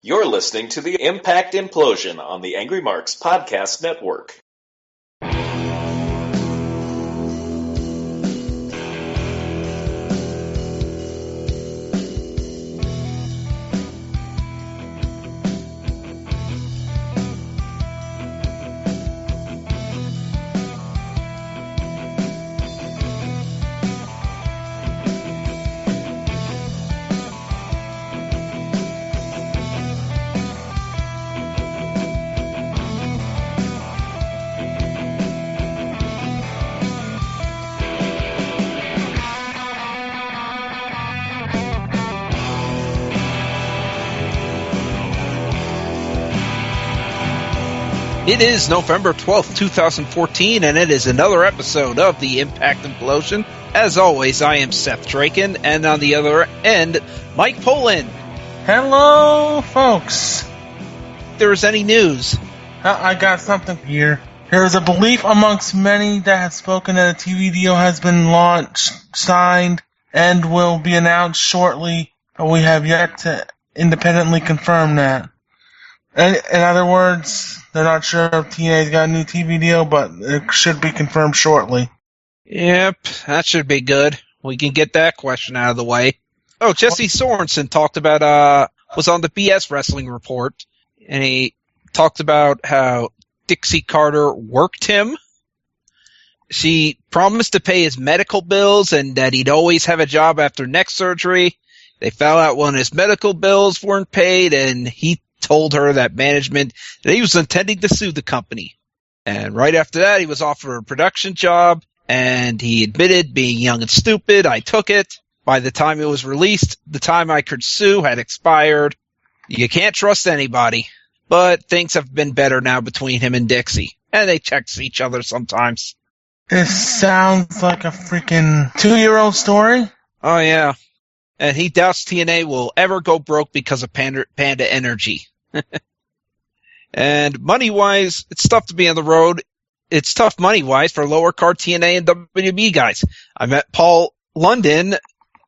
You're listening to the Impact Implosion on the Angry Marks Podcast Network. It is November 12th, 2014, and it is another episode of the Impact Implosion. As always, I am Seth Draken, and on the other end, Mike Poland. Hello, folks. If there is any news, I got something here. There is a belief amongst many that have spoken that a TV deal has been launched, signed, and will be announced shortly, but we have yet to independently confirm that. In other words, they're not sure if TNA's got a new TV deal, but it should be confirmed shortly. Yep, that should be good. We can get that question out of the way. Oh, Jesse Sorensen talked about, was on the BS Wrestling Report, and he talked about how Dixie Carter worked him. She promised to pay his medical bills and that he'd always have a job after neck surgery. They found out when his medical bills weren't paid, and he told her that management that he was intending to sue the company. And right after that, he was offered a production job, and he admitted being young and stupid. I took it. By the time it was released, the time I could sue had expired. You can't trust anybody. But things have been better now between him and Dixie. And they text each other sometimes. This sounds like a freaking 2-year-old story. Oh, yeah. And he doubts TNA will ever go broke because of Panda Energy. And money-wise, it's tough to be on the road. It's tough money-wise for lower card TNA and WB guys. I met Paul London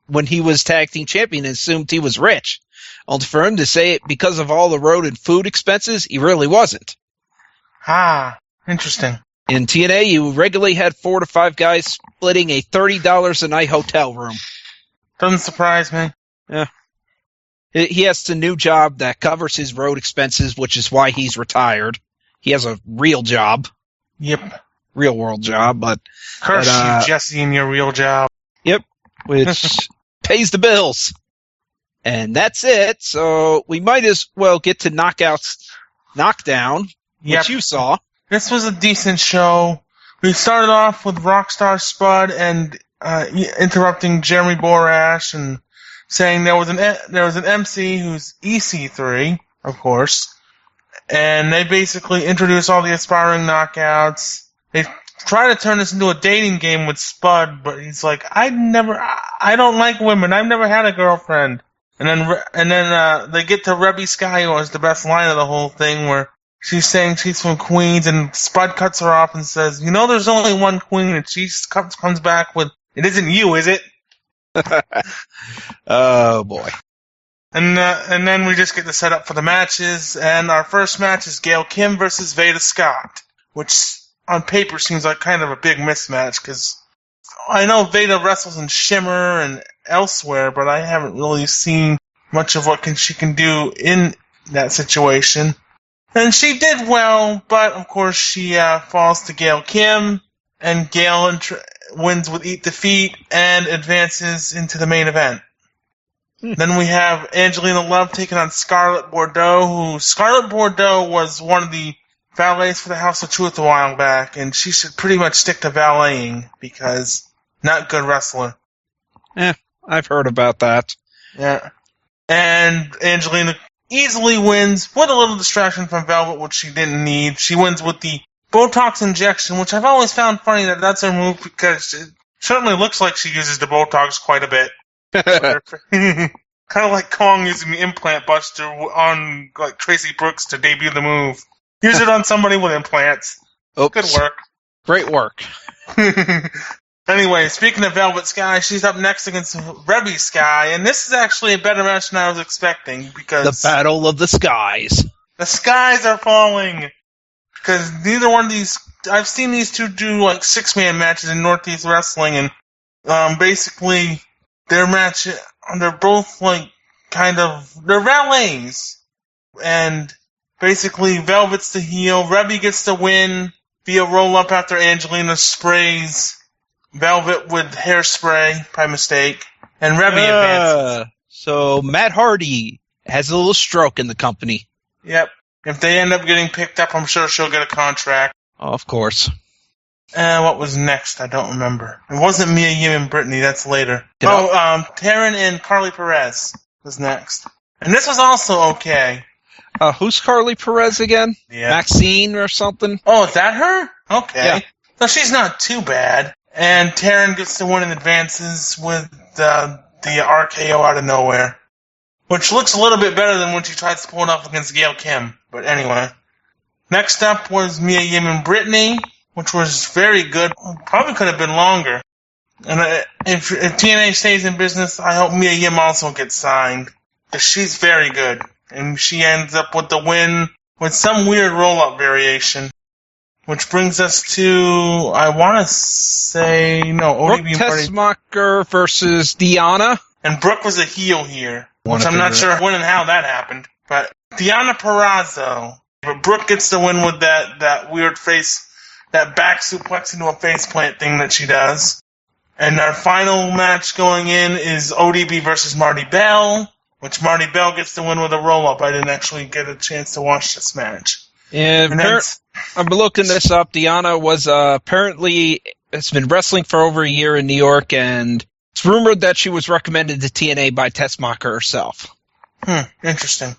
when he was tag team champion and assumed he was rich. Only for him to say it because of all the road and food expenses, he really wasn't. Ah, interesting. In TNA, you regularly had 4 to 5 guys splitting a $30 a night hotel room. Doesn't surprise me. Yeah. He has a new job that covers his road expenses, which is why he's retired. He has a real job. Yep. Real world job, but... Curse you, Jesse, and your real job. Yep, which pays the bills. And that's it, so we might as well get to Knockdown, which you saw. This was a decent show. We started off with Rockstar Spud and interrupting Jeremy Borash and saying there was an MC who's EC3, of course, and they basically introduced all the aspiring knockouts. They try to turn this into a dating game with Spud, but he's like, I don't like women. I've never had a girlfriend. And then they get to Rebby Sky, who has the best line of the whole thing, where she's saying she's from Queens, and Spud cuts her off and says, "You know, there's only one queen," and she comes back with, "It isn't you, is it?" Oh boy! And then we just get the setup for the matches, and our first match is Gail Kim versus Veda Scott, which on paper seems like kind of a big mismatch because I know Veda wrestles in Shimmer and elsewhere, but I haven't really seen much of what she can do in that situation. And she did well, but of course she falls to Gail Kim, and Gail wins with Eat Defeat and advances into the main event. Then we have Angelina Love taking on Scarlett Bordeaux, Scarlett Bordeaux was one of the valets for the House of Truth a while back, and she should pretty much stick to valeting because not good wrestler. I've heard about that. Yeah. And Angelina easily wins with a little distraction from Velvet, which she didn't need. She wins with the Botox injection, which I've always found funny that that's her move because it certainly looks like she uses the Botox quite a bit. Kind of like Kong using the implant buster on like Tracy Brooks to debut the move. Use it on somebody with implants. Oops. Good work. Great work. Anyway, speaking of Velvet Sky, she's up next against Rebby Sky, and this is actually a better match than I was expecting because The Battle of the Skies. the skies are falling. Because neither one of these, I've seen these two do like 6-man matches in Northeast Wrestling, and basically their match, they're both like they're valets, and basically Velvet's the heel, Rebby gets the win via roll up after Angelina sprays Velvet with hairspray by mistake, and Rebby advances. So Matt Hardy has a little stroke in the company. Yep. If they end up getting picked up, I'm sure she'll get a contract. Oh, of course. What was next? I don't remember. It wasn't Mia Yim and Brittany. That's later. Taryn and Carly Perez was next. And this was also okay. Who's Carly Perez again? Yeah. Maxine or something? Oh, is that her? Okay. Yeah. So she's not too bad. And Taryn gets the win and advances with the RKO out of nowhere. Which looks a little bit better than when she tries to pull it off against Gail Kim. But anyway. Next up was Mia Yim and Brittany, which was very good. Probably could have been longer. And if TNA stays in business, I hope Mia Yim also gets signed. Because she's very good. And she ends up with the win with some weird roll-up variation. Which brings us to, I want to say, Brooke ODB Tessmacher versus Deanna. And Brooke was a heel here. Which I'm not sure when and how that happened. But Deanna Purrazzo. But Brooke gets the win with that weird that back suplex into a faceplant thing that she does. And our final match going in is ODB versus Marty Bell, which Marty Bell gets the win with a roll-up. I didn't actually get a chance to watch this match. Yeah, I'm looking this up. Deanna was apparently has been wrestling for over a year in New York, and it's rumored that she was recommended to TNA by Tessmacher herself. Interesting.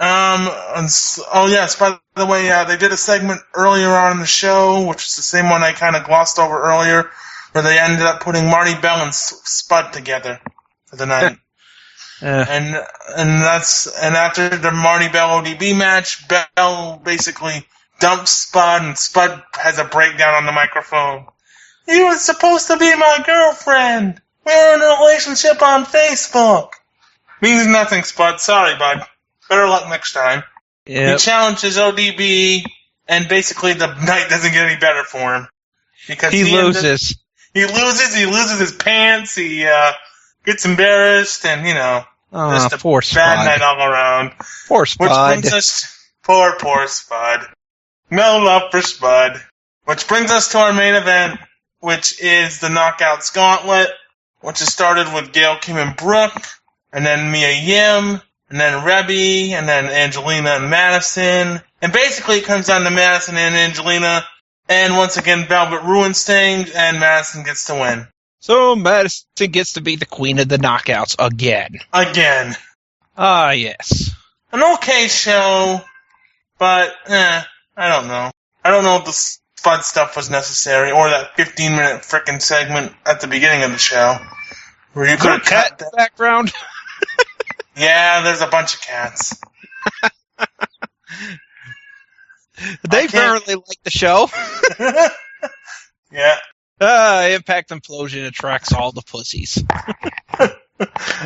Yes, by the way, they did a segment earlier on in the show, which is the same one I kind of glossed over earlier, where they ended up putting Marty Bell and Spud together for the night. And after the Marty Bell ODB match, Bell basically dumps Spud, and Spud has a breakdown on the microphone. You were supposed to be my girlfriend. We're in a relationship on Facebook. Means nothing, Spud. Sorry, bud. Better luck next time. Yep. He challenges ODB, and basically the night doesn't get any better for him. Because he loses. He loses his pants, he gets embarrassed, and, just a poor bad Spud. night all around. Poor Spud. Which brings us... Poor Spud. No love for Spud. Which brings us to our main event, which is the Knockouts Gauntlet, which is started with Gail Kim and Brooke, and then Mia Yim, and then Rebby, and then Angelina and Madison. And basically it comes down to Madison and Angelina, and once again Velvet ruins things, and Madison gets to win. So Madison gets to be the queen of the Knockouts again. Ah, yes. An okay show, but, I don't know. I don't know if the Spud stuff was necessary, or that 15-minute frickin' segment at the beginning of the show. Where you could have cut that background. Yeah, there's a bunch of cats. They apparently like the show. Yeah. Impact Implosion attracts all the pussies.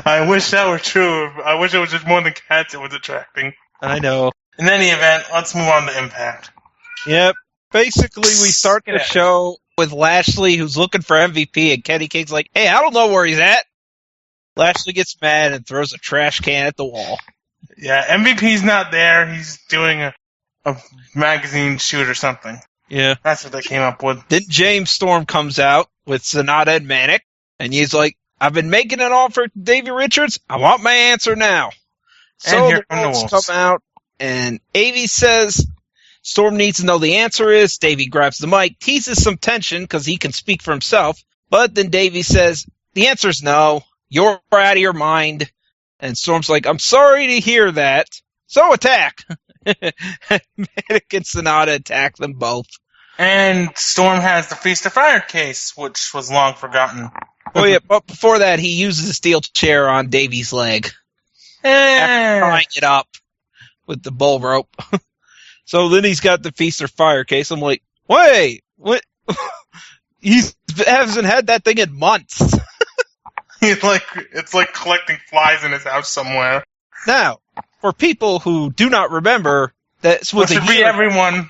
I wish that were true. I wish it was just more than cats it was attracting. I know. In any event, let's move on to Impact. Yep. Basically, we start the show with Lashley, who's looking for MVP, and Kenny King's like, hey, I don't know where he's at. Lashley gets mad and throws a trash can at the wall. Yeah, MVP's not there. He's doing a magazine shoot or something. Yeah. That's what they came up with. Then James Storm comes out with Sonata and Manic, and he's like, I've been making an offer to Davey Richards. I want my answer now. So the Wolves come out, and Avey says Storm needs to know the answer is. Davey grabs the mic, teases some tension because he can speak for himself, but then Davey says, the answer's no. You're out of your mind. And Storm's like, I'm sorry to hear that. So attack. Manic and Sonata attack them both. And Storm has the Feast of Fire case, which was long forgotten. Oh yeah, but before that, he uses a steel chair on Davey's leg. After tying it up with the bull rope. So then he's got the Feast of Fire case. I'm like, wait, what? He hasn't had that thing in months. It's like collecting flies in his house somewhere. Now, for people who do not remember, that was should be everyone.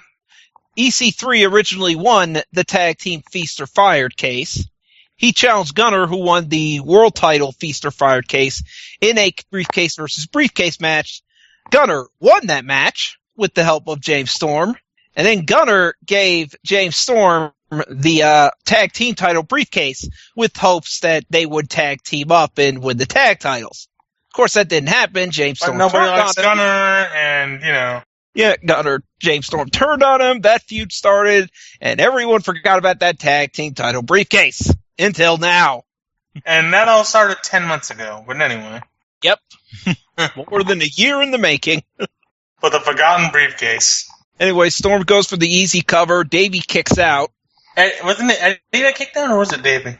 EC3 originally won the tag team Feast or Fired case. He challenged Gunner, who won the world title Feast or Fired case, in a briefcase versus briefcase match. Gunner won that match with the help of James Storm, and then Gunner gave James Storm the tag team title briefcase with hopes that they would tag team up and win the tag titles. Of course, that didn't happen. James Storm nobody turned likes on him. Gunner, and Yeah, Gunner, James Storm turned on him. That feud started, and everyone forgot about that tag team title briefcase until now. And that all started 10 months ago. But anyway. Yep. More than a year in the making. For the forgotten briefcase. Anyway, Storm goes for the easy cover. Davey kicks out. Wasn't it Eddie that kicked out, or was it Davey?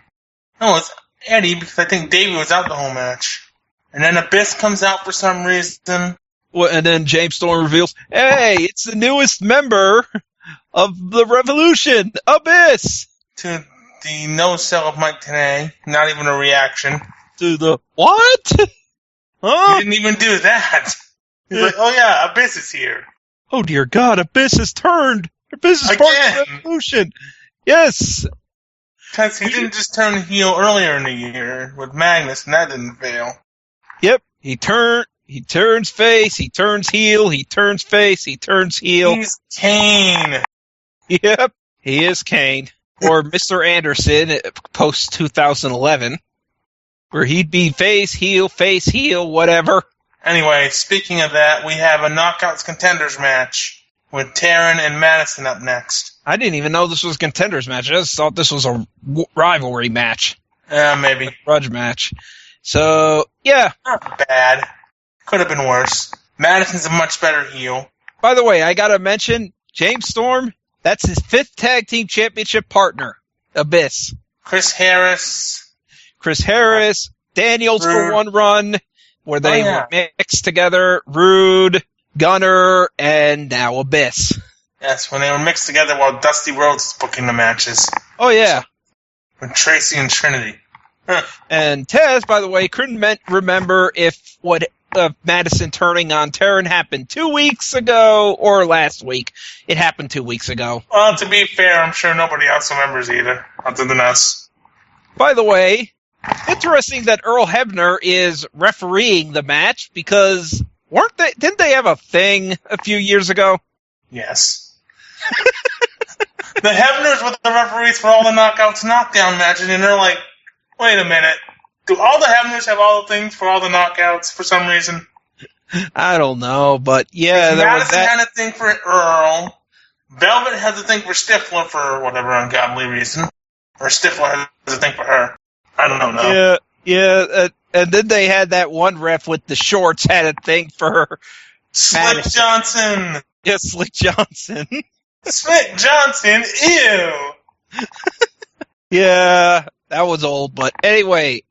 No, it's Eddie, because I think Davey was out the whole match. And then Abyss comes out for some reason. Well, and then James Storm reveals, hey, it's the newest member of the Revolution, Abyss! To the no-sell of Mike Tenay. Not even a reaction. To the what? Huh? He didn't even do that. He's like, oh yeah, Abyss is here. Oh dear God, Abyss has turned! Abyss is part of the Revolution! Yes! Because he didn't just turn heel earlier in the year with Magnus, and that didn't fail. Yep, he turns face, he turns heel, he turns face, he turns heel. He's Kane. Yep, he is Kane. Or Mr. Anderson, post-2011, where he'd be face, heel, whatever. Anyway, speaking of that, we have a Knockouts Contenders match with Taryn and Madison up next. I didn't even know this was a Contenders match. I just thought this was a rivalry match. Maybe. A grudge match. So, yeah. Not bad. Could have been worse. Madison's a much better heel. By the way, I gotta mention, James Storm, that's his 5th tag team championship partner, Abyss. Chris Harris, Daniels Rude. for one run, where they were mixed together, Rude, Gunner, and now Abyss. Yes, when they were mixed together while Dusty Rhodes was booking the matches. Oh, yeah. With Tracy and Trinity. And Tez, by the way, couldn't remember if what Madison turning on Taryn happened 2 weeks ago or last week. It happened 2 weeks ago. Well, to be fair, I'm sure nobody else remembers either, other than us. By the way, interesting that Earl Hebner is refereeing the match because didn't they have a thing a few years ago? Yes. The Hebners were the referees for all the Knockouts Knockdown matches, and they're like, wait a minute. Do all the Hebners have all the things for all the Knockouts for some reason? I don't know, but yeah. Madison had a thing for Earl. Velvet has a thing for Stifler for whatever ungodly reason. Or Stifler has a thing for her. I don't know. Yeah. And then they had that one ref with the shorts had a thing for her. Slick Madison. Johnson. Yes, Slick Johnson. Slick Johnson, ew. Yeah, that was old. But anyway,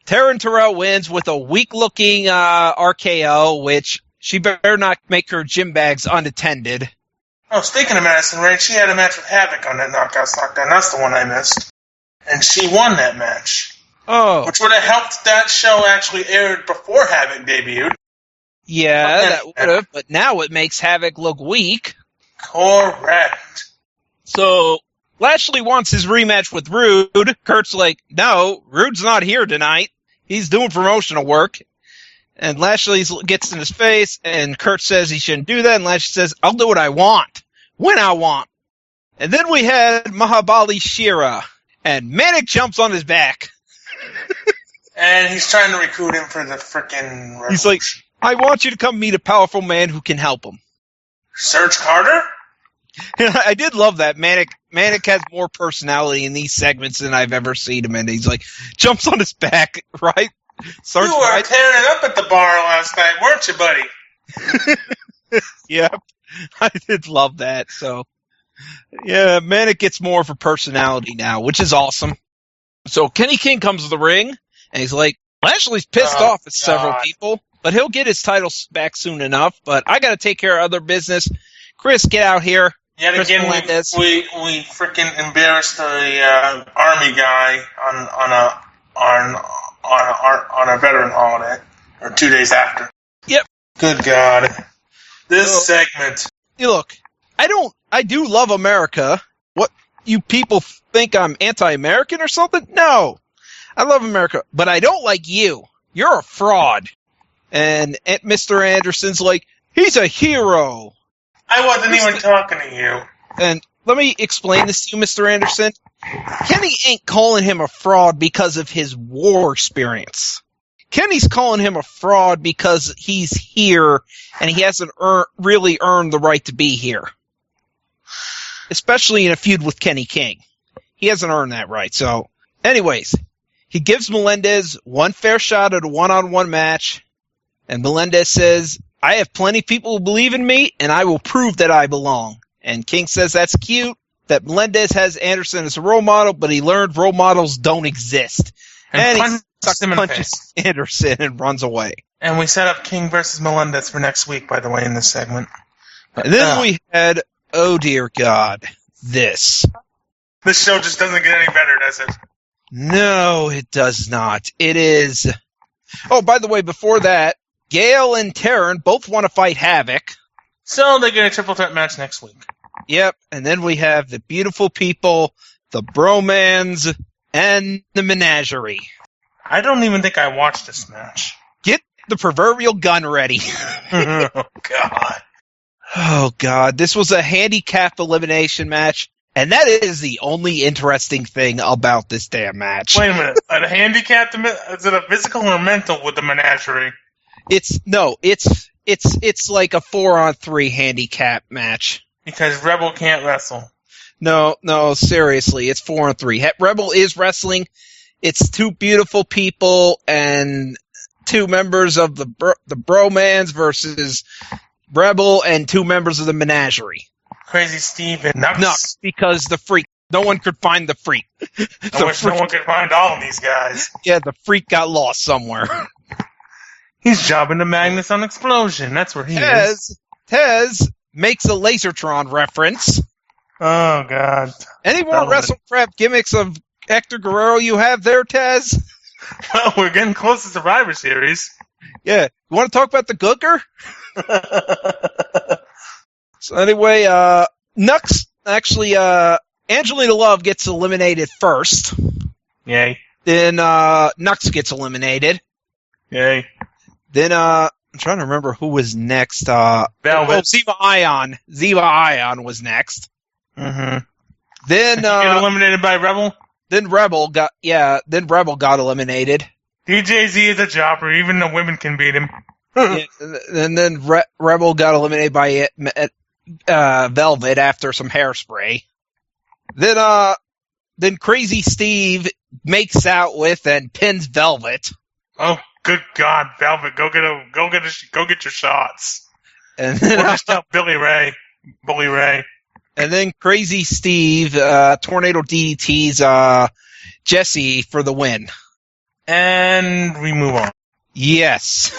Taryn Terrell wins with a weak-looking RKO, which she better not make her gym bags unattended. Oh, speaking of Madison Rayne, she had a match with Havoc on that Knockouts Knockdown. That's the one I missed. And she won that match. Oh. Which would have helped that show actually aired before Havoc debuted. Yeah, that would have, but now it makes Havoc look weak. Correct. So, Lashley wants his rematch with Rude. Kurt's like, no, Rude's not here tonight. He's doing promotional work. And Lashley gets in his face, and Kurt says he shouldn't do that, and Lashley says, I'll do what I want, when I want. And then we had Mahabali Shera, and Manic jumps on his back. And he's trying to recruit him for the frickin' revolution. He's like, I want you to come meet a powerful man who can help him. Serge Carter? I did love that. Manic has more personality in these segments than I've ever seen him, and he's like, jumps on his back, right? You were tearing up at the bar last night, weren't you, buddy? Yep. I did love that, so. Yeah, Manic gets more of a personality now, which is awesome. So Kenny King comes to the ring, and he's like, Lashley's pissed off at several people, but he'll get his title back soon enough, but I gotta take care of other business. Chris, get out here. Yet Chris again, Melendez. we freaking embarrassed the Army guy on a veteran holiday, or 2 days after. Yep. Good God. This segment. Look, I do love America. What, you people think I'm anti-American or something? No. I love America, but I don't like you. You're a fraud. And Mr. Anderson's like, he's a hero. I wasn't even talking to you. And let me explain this to you, Mr. Anderson. Kenny ain't calling him a fraud because of his war experience. Kenny's calling him a fraud because he's here and he hasn't really earned the right to be here. Especially in a feud with Kenny King. He hasn't earned that right. So, anyways, he gives Melendez one fair shot at a one-on-one match, and Melendez says, I have plenty of people who believe in me, and I will prove that I belong. And King says that's cute, that Melendez has Anderson as a role model, but he learned role models don't exist. And he punches Anderson and runs away. And we set up King versus Melendez for next week, by the way, in this segment. And then we had, oh dear God, this. This show just doesn't get any better, does it? No, it does not. It is... Oh, by the way, before that, Gale and Taryn both want to fight Havoc. So they get a triple threat match next week. Yep, and then we have the beautiful people, the bromans, and the menagerie. I don't even think I watched this match. Get the proverbial gun ready. Oh, God. Oh, God. This was a handicap elimination match, and that is the only interesting thing about this damn match. Wait a minute. A handicap? Is it a physical or mental with the menagerie? It's like a 4-on-3 handicap match. Because Rebel can't wrestle. No, seriously, it's 4-on-3. Rebel is wrestling. It's two beautiful people and two members of the bromans versus Rebel and two members of the menagerie. Crazy Steve and Nux. Because the freak. No one could find the freak. I wish no one could find all of these guys. Yeah, the freak got lost somewhere. He's jobbing to Magnus on Explosion. That's where he is. Tez makes a Lasertron reference. Oh, God. Any more wrestle crap gimmicks of Hector Guerrero you have there, Tez? Well, we're getting close to Survivor Series. Yeah. You want to talk about the Gooker? So anyway, Nux, actually, Angelina Love gets eliminated first. Yay. Then Nux gets eliminated. Yay. Then I'm trying to remember who was next. Velvet. Ziva Ion. Ziva Ion was next. Mm-hmm. Then get eliminated by Rebel. Then Rebel got eliminated. DJZ is a jobber. Even the women can beat him. Yeah, and then Rebel got eliminated by Velvet after some hairspray. Then Crazy Steve makes out with and pins Velvet. Oh, good God, Velvet! Go get your shots. And then Bully Ray. And then Crazy Steve tornado DDTs Jesse for the win. And we move on. Yes.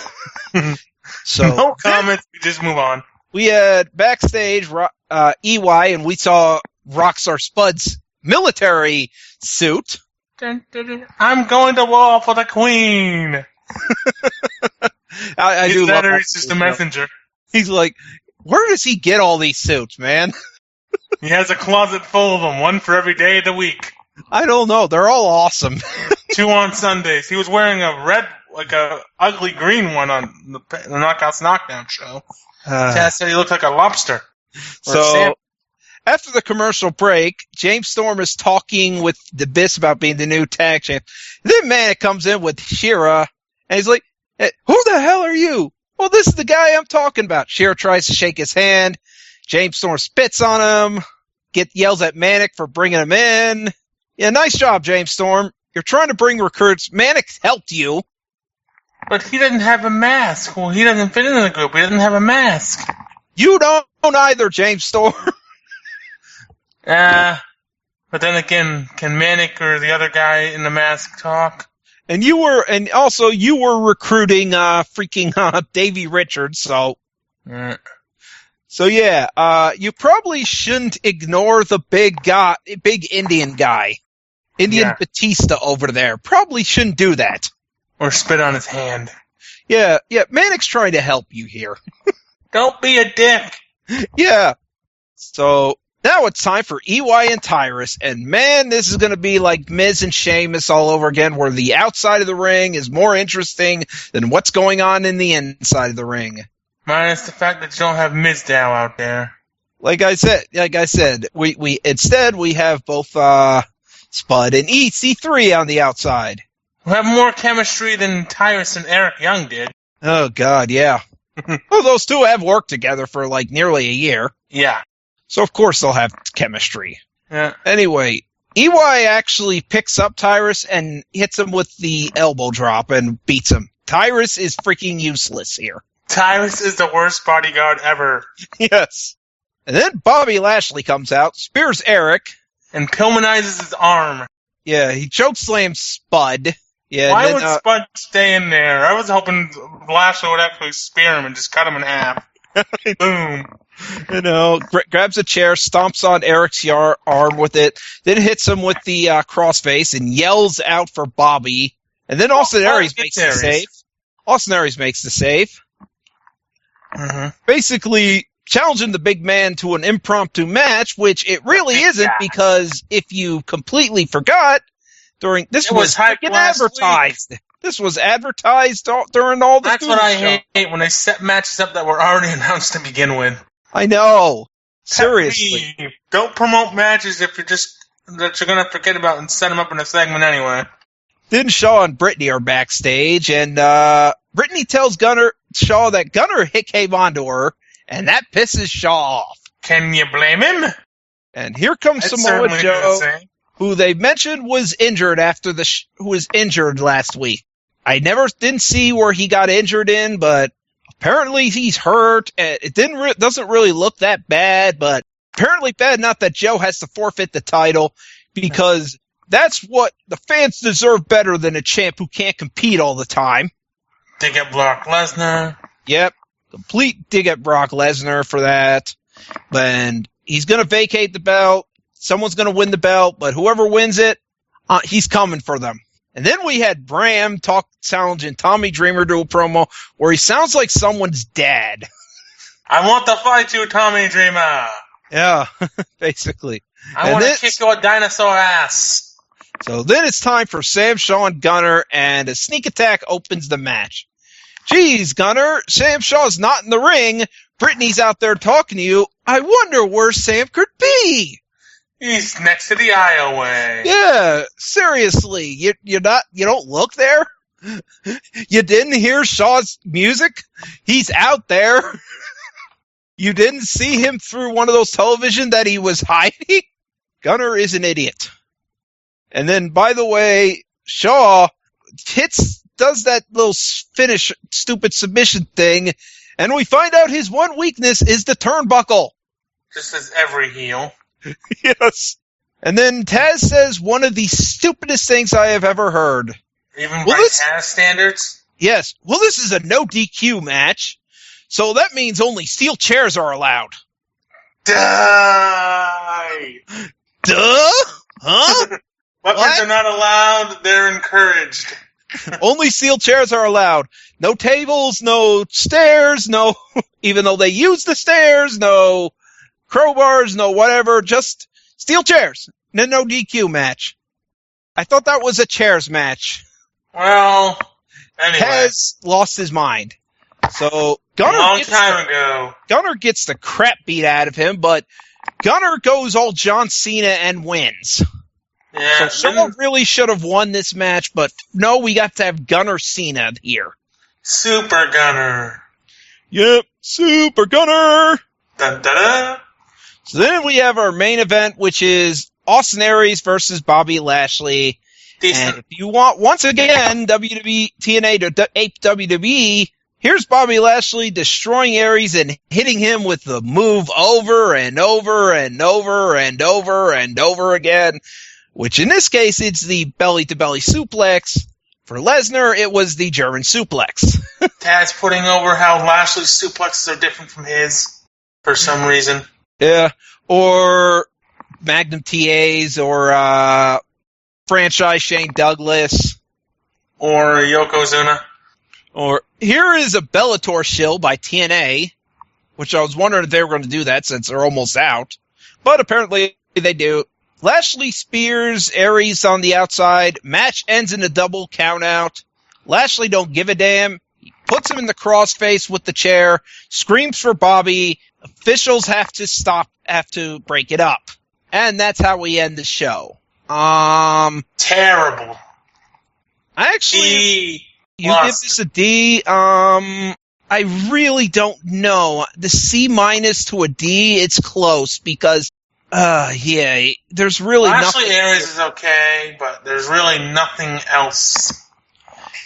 So no comments. We just move on. We had backstage EY, and we saw Rockstar Spud's military suit. I'm going to war for the Queen. I do love that. He's just a messenger. He's like, where does he get all these suits, man? He has a closet full of them, one for every day of the week. I don't know. They're all awesome. 2 on Sundays. He was wearing a red, like a ugly green one on the Knockouts Knockdown show. Taz said he looked like a lobster. So, after the commercial break, James Storm is talking with the Abyss about being the new tag champ. Then Manic comes in with Shira, and he's like, hey, who the hell are you? Well, this is the guy I'm talking about. Shira tries to shake his hand. James Storm spits on him. Yells at Manic for bringing him in. Yeah, nice job, James Storm. You're trying to bring recruits. Manic helped you. But he doesn't have a mask. Well, he doesn't fit in the group. He doesn't have a mask. You don't either, James Storm. But then again, can Manic or the other guy in the mask talk? And you were recruiting freaking Davey Richards, so. So yeah, you probably shouldn't ignore the big Indian guy. Indian Batista over there. Probably shouldn't do that. Or spit on his hand. Yeah, Manic's trying to help you here. Don't be a dick. Yeah. So now it's time for EY and Tyrus, and man, this is going to be like Miz and Sheamus all over again, where the outside of the ring is more interesting than what's going on in the inside of the ring. Minus the fact that you don't have Mizdow out there. Like I said, we instead we have both Spud and EC3 on the outside. We'll have more chemistry than Tyrus and Eric Young did. Oh God, yeah. Well, those two have worked together for like nearly a year. Yeah. So of course they'll have chemistry. Yeah. Anyway, EY actually picks up Tyrus and hits him with the elbow drop and beats him. Tyrus is freaking useless here. Tyrus is the worst bodyguard ever. Yes. And then Bobby Lashley comes out, spears Eric. And Pillmanizes his arm. Yeah, he chokeslams Spud. Yeah. Why would Spud stay in there? I was hoping Lashley would actually spear him and just cut him in half. Boom. You know, grabs a chair, stomps on Eric's arm with it, then hits him with the crossface and yells out for Bobby. And then Austin Aries makes the save. Austin Aries makes the save. Mm-hmm. Basically challenging the big man to an impromptu match, which it really isn't, because if you completely forgot, this was freaking advertised. This was advertised during all the That's what I hate, when they set matches up that were already announced to begin with. I know. Seriously. Don't promote matches that you're going to forget about and set them up in a segment anyway. Then Shaw and Brittany are backstage, and Brittany tells Shaw that Gunner came onto her, and that pisses Shaw off. Can you blame him? And here comes Samoa Joe, who they mentioned was injured who was injured last week. I didn't see where he got injured in, but apparently he's hurt. It doesn't really look that bad, but apparently bad enough that Joe has to forfeit the title, because that's what the fans deserve better than a champ who can't compete all the time. Dig at Brock Lesnar. Yep. Complete dig at Brock Lesnar for that. And he's going to vacate the belt. Someone's going to win the belt, but whoever wins it, he's coming for them. And then we had Bram challenging Tommy Dreamer to a promo where he sounds like someone's dad. I want to fight you, Tommy Dreamer. Yeah, basically. I want to kick your dinosaur ass. So then it's time for Sam Shaw and Gunner, and a sneak attack opens the match. Geez, Gunner, Sam Shaw's not in the ring. Brittany's out there talking to you. I wonder where Sam could be. He's next to the aisleway. Yeah, seriously, you don't look there? You didn't hear Shaw's music? He's out there. You didn't see him through one of those television that he was hiding? Gunner is an idiot. And then, by the way, Shaw does that little finish stupid submission thing, and we find out his one weakness is the turnbuckle. Just as every heel. Yes. And then Taz says one of the stupidest things I have ever heard. Even by Taz standards? Yes. Well, this is a no DQ match, so that means only steel chairs are allowed. Die! Duh? Huh? Weapons are not allowed, they're encouraged. Only steel chairs are allowed. No tables, no stairs, no, even though they use the stairs, no crowbars, no whatever, just steel chairs. No DQ match. I thought that was a chairs match. Well, anyway. Taz lost his mind. So Gunner gets the crap beat out of him, but Gunner goes all John Cena and wins. Yeah, so someone really should have won this match, but no, we got to have Gunner Cena here. Super Gunner. Yep, Super Gunner. Dun, dun, dun. So then we have our main event, which is Austin Aries versus Bobby Lashley. Decent. And if you want, once again, WWE TNA to ape WWE, here's Bobby Lashley destroying Aries and hitting him with the move over and over and over and over and over again, which in this case, it's the belly-to-belly suplex. For Lesnar, it was the German suplex. Taz putting over how Lashley's suplexes are different from his. for some reason. Yeah, or Magnum TAs, or franchise Shane Douglas. Or Yokozuna. Or here is a Bellator shill by TNA, which I was wondering if they were going to do that since they're almost out. But apparently they do. Lashley spears Aries on the outside. Match ends in a double countout. Lashley don't give a damn. He puts him in the crossface with the chair. Screams for Bobby. Officials have to break it up. And that's how we end the show. Terrible. You give this a D. I really don't know. The C- to a D, it's close because, there's really Lashley nothing. Aries is okay, but there's really nothing else.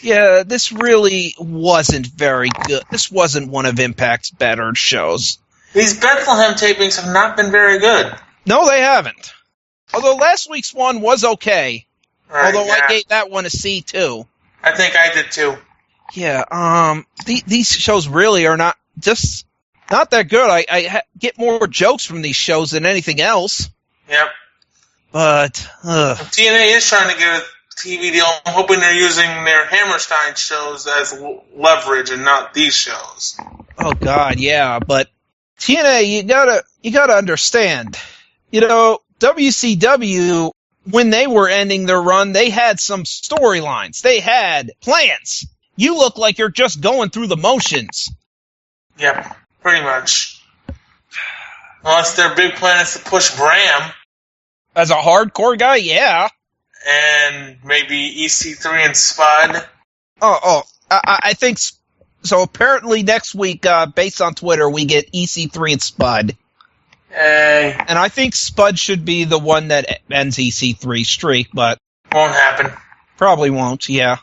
Yeah, this really wasn't very good. This wasn't one of Impact's better shows. These Bethlehem tapings have not been very good. No, they haven't. Although last week's one was okay. Right, Although yeah. I gave that one a C too. I think I did too. Yeah, these shows really are not that good. I get more jokes from these shows than anything else. Yep. But, TNA is trying to get a TV deal. I'm hoping they're using their Hammerstein shows as leverage and not these shows. Oh God, yeah, but TNA, you gotta understand. You know, WCW, when they were ending their run, they had some storylines. They had plans. You look like you're just going through the motions. Yep, pretty much. Unless their big plan is to push Bram. As a hardcore guy, yeah. And maybe EC3 and Spud. I think so. Apparently next week, based on Twitter, we get EC3 and Spud. Hey. And I think Spud should be the one that ends EC3's streak, but Won't happen. Probably won't, yeah.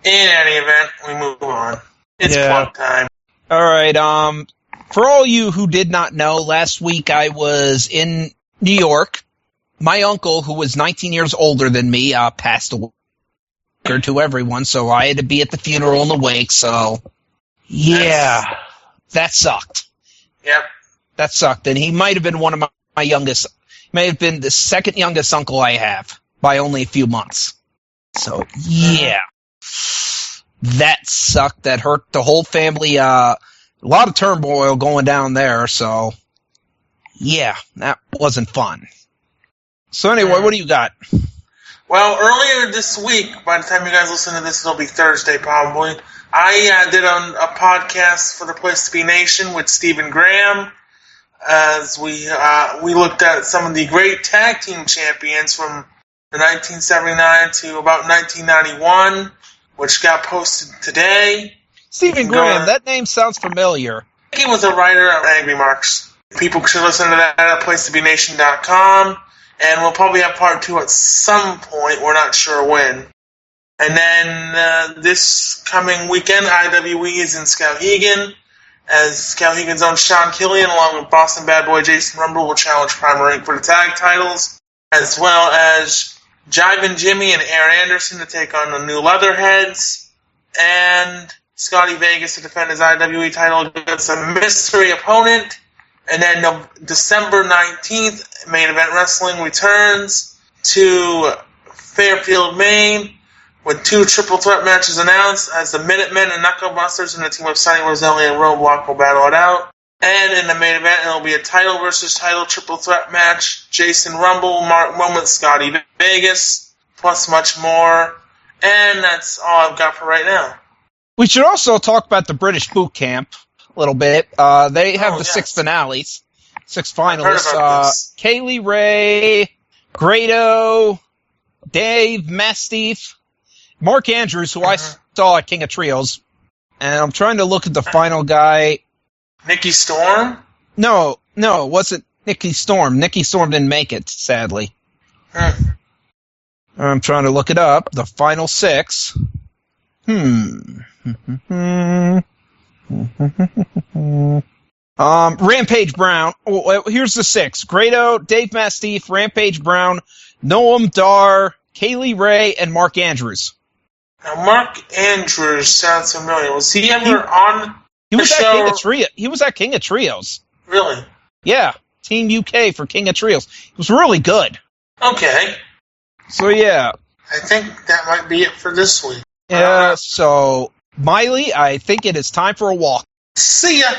In any event, we move on. It's plug time. All right, for all you who did not know, last week I was in New York. My uncle, who was 19 years older than me, passed away to everyone, so I had to be at the funeral and the wake, so yeah, that sucked. Yep. That sucked, and he might have been one of my youngest, may have been the second youngest uncle I have, by only a few months. So, yeah. That sucked. That hurt the whole family. A lot of turmoil going down there, so yeah, that wasn't fun. So anyway, what do you got? Well, earlier this week, by the time you guys listen to this, it'll be Thursday probably, I did a podcast for the Place to Be Nation with Stephen Graham, as we looked at some of the great tag team champions from the 1979 to about 1991, which got posted today. Stephen Graham, that name sounds familiar. He was a writer at Angry Marks. People should listen to that at PlaceToBeNation.com. And we'll probably have part 2 at some point. We're not sure when. And then this coming weekend, IWE is in Skowhegan, as Skowhegan's own Sean Killian, along with Boston Bad Boy Jason Rumble, will challenge Primal Inc. for the tag titles, as well as Jivin' Jimmy and Aaron Anderson to take on the New Leatherheads, and Scotty Vegas to defend his IWE title against a mystery opponent. And then December 19th, Main Event Wrestling returns to Fairfield, Maine, with 2 triple threat matches announced, as the Minutemen and Knuckle Busters and the team of Sonny Roselli and Roadblock will battle it out. And in the main event, it'll be a title versus title triple threat match. Jason Rumble, Mark Moment, Scotty Vegas, plus much more. And that's all I've got for right now. We should also talk about the British Boot Camp a little bit. They have 6 finales, 6 finalists. Kaylee Ray, Grado, Dave Mastiff, Mark Andrews, who I saw at King of Trios. And I'm trying to look at the final guy. Nikki Storm? No, it wasn't Nikki Storm. Nikki Storm didn't make it, sadly. I'm trying to look it up. The final 6. Rampage Brown. Oh, here's the 6. Grado, Dave Mastiff, Rampage Brown, Noam Dar, Kaylee Ray, and Mark Andrews. Now, Mark Andrews sounds familiar. Was he ever on He was the at show? He was at King of Trios. Really? Yeah, Team UK for King of Trios. It was really good. Okay. So yeah. I think that might be it for this week. So, Miley, I think it is time for a walk. See ya!